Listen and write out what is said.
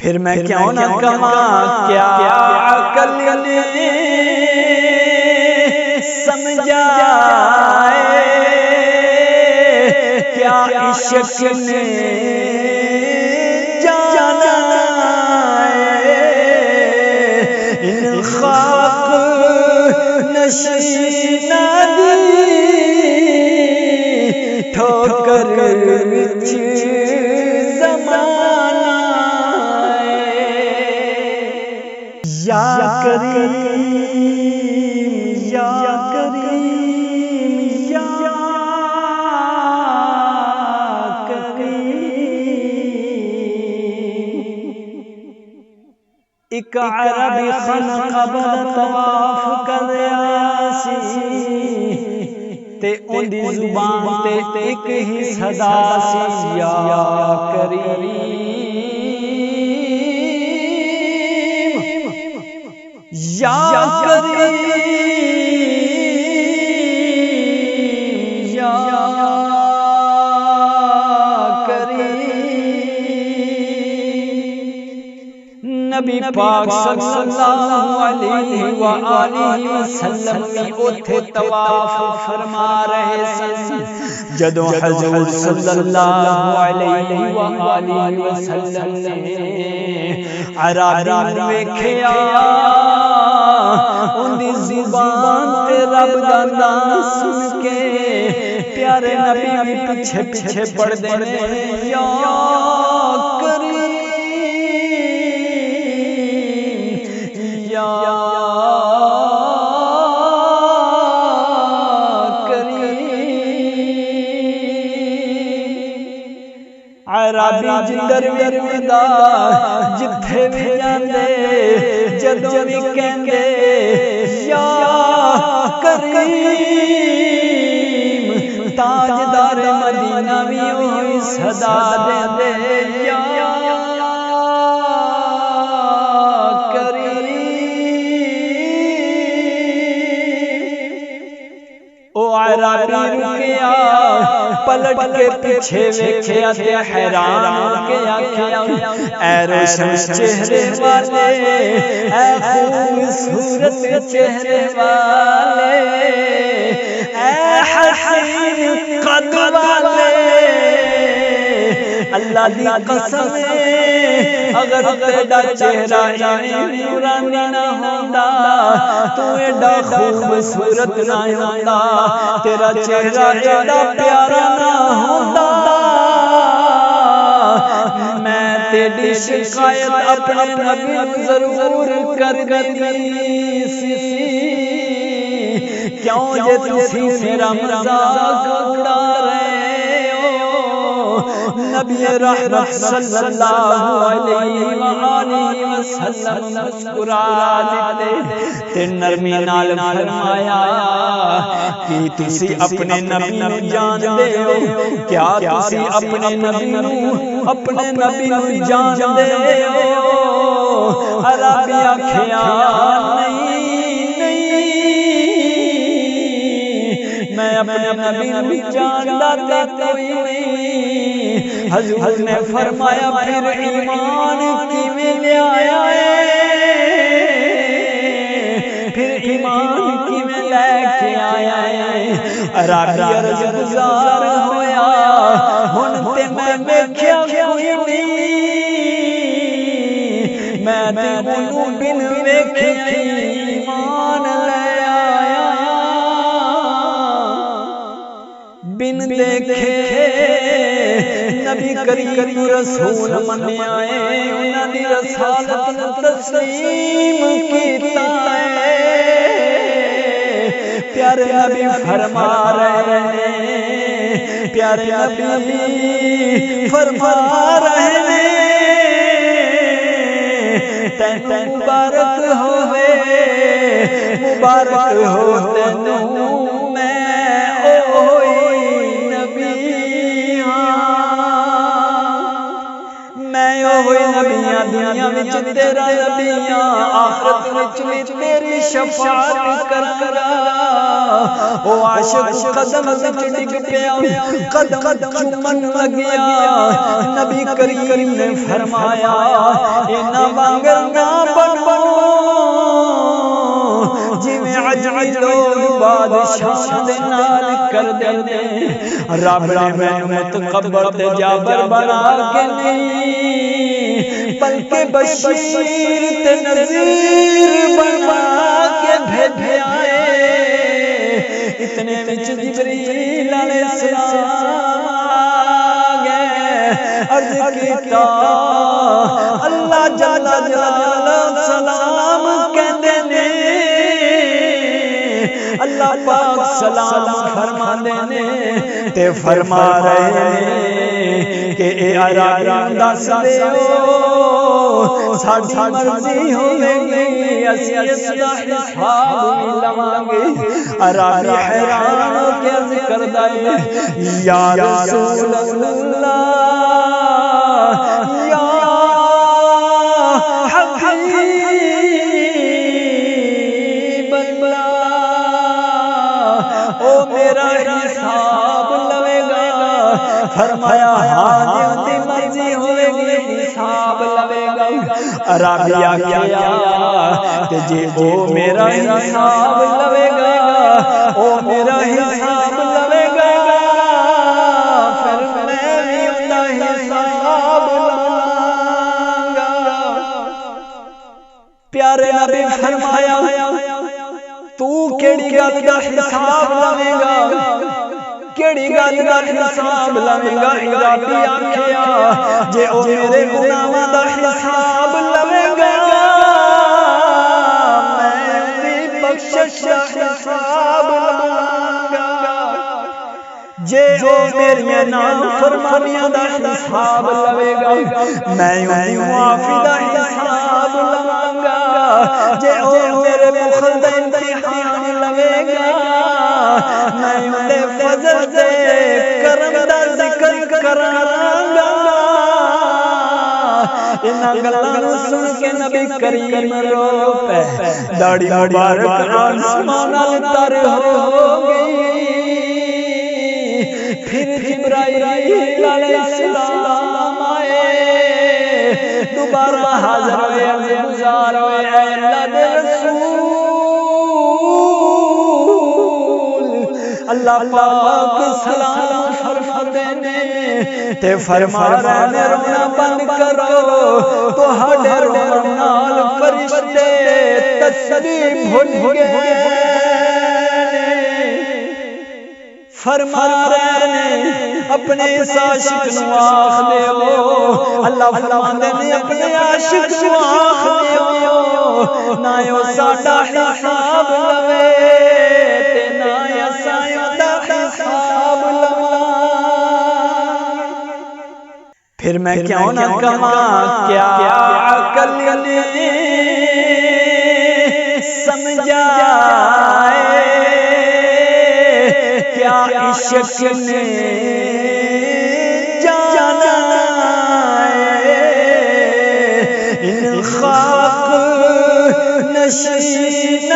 پھر میں کیوں نہ کہاں کیا عقل نے سمجھائے، کیا عشق نے جانا ان خاک نشینہ دی ٹھوکر وچ زمانہ یا کریم یا کریم یا ایک عربی خانقاہ بدا طواف کریا سی تے ان دی زبان تے ایک ہی صدا سی یا کریم یا کریم یا نبی پاک صلی اللہ علیہ وآلہ وسلم بھی اتھے طواف فرما رہے سن جدوں حضور صلی اللہ علیہ وآلہ وسلم نے عربی ویکھیا ان دی زبان تے رب دا نام سن کے پیارے نبی بھی پیچھے پیچھے پڑھ دے یا عربی جندر وردہ جتھے بھی جاندے جدوں بھی کہندے یا کریم تاجدار مدینہ بھی ہوئی صدا دے یا کریم او عربی رکیا پلٹ کے پیچھے ویکھیا تے حیران ہو کے آکھیا اے روشن چہرے والے اے خوبصورت چہرے والے اے حسین قد والے اللہ دی قسم اگر تیرا چہرہ نورانی نہ ہوندا تو ایڈا خوبصورت نہ ہوندا تیرا چہرہ ایڈا پیارا نہ ہوندا میں تیری شکایت اپنے نبی ضرور کر دی سی کیوں جے تسی میرا مذاق اڑا رہے نبی رحمت صلی اللہ علیہ وآلہ وسلم مسکرا دے تے نرمی نال فرمایا کہ تسی اپنے نبی نو جان دے ہو کیا تسی اپنے نبی نو جان دے ہو عربی آکھیا میں اپنے نبی نبی جاندا تے کوئی نہیں حضور نے فرمایا پھر ایمان کیویں لے آیا ہے پھر ایمان کیویں لے کے آیا ہے عربی عرض گزار ہویا ہن تے میں ویکھیا کوئی نہیں میں تے اونوں بن ویکھے ایمان بن دیکھے نبی کریم رسول مننے آئے انہاں دی رسالت نوں تسلیم کیتا ہے پیارے نبی فرما رہے ہیں پیارے نبی فرما رہے ہیں تینوں مبارک ہوئے مبارک ہو تینوں نبی دنیا وچ تیرا نبیاں آخرت وچ بھی تیری شفاعت کرا او عاشق قدم وچ ڈگ پیا قدم چومن لگیا نبی کریم نے فرمایا اینا وانگر نہ بنو جویں عجمی لوگ بادشاہ دے نال کر دے رب نے مینوں متکبر تے جابر بنا کے نہیں بلکہ بشیر تے نذیر بنا کے بھیجا ہے اتنے وچ جبریل علیہ السلام آ گئے عرض کیتا اللہ جل جلالہ سلام کہندے نے اللہ پاک سلام فرماندے نے تے فرما رہے نے کہ اے عربی دس دیو ساڈی مرضی ہوے گی اسی اس دا حساب بھی لواں گے عربی حیران ہو کے عرض کردا ہے یا رسول اللہ یا حبیب اللہ او میرا حساب لوے گا فرمایا ہاں جی مرضی ہوے گی حساب لوے گا عربی آکھیا تے جے او میرا حساب لوے گا او میرا حساب لوے گا پھر میں بھی اپنا حساب لواں گا پیارے نبی فرمایا تو کیڑی گل دا حساب لوے گا کیڑی گل دا حساب لوے گا عربی آکھیا جے او میرے گناہاں دا حساب لوے گا میں دی بخشش دا حساب لواں گا جے او میری نافرمانیاں دا حساب لوے گا میں اودی معافی دا حساب لواں گا جے او میرے بخل دا امتحان لوے گا میں اودے فضل دے کرم دا ذکر کراں گا انہاں گلاں نوں سن کے نبی کریم رو پے داڑھی مبارک آسمان نال تر ہو گئی پھر جبرائیل علیہ السلام آئے دوبارہ حاضر ہوئے گزار ہوئے اے اللہ دے رسول اللہ پاک سلام فرماتے نے تے فرما رہے نے رونا بند کرو تو ہڈے رون نال فرشتے تسبیح بھول گئے فرما رہے نے اپنے اس عاشق نو آخ دیو اللہ فرماندے نے اپنے عاشق نو آخ دیو نہ او ساڈا حساب لوے تے نہ اساں دا حساب لواں پھر میں کیوں نہ کہاں کیا عقل نے سمجھائے کیا عشق نے جانا ان خاک نشین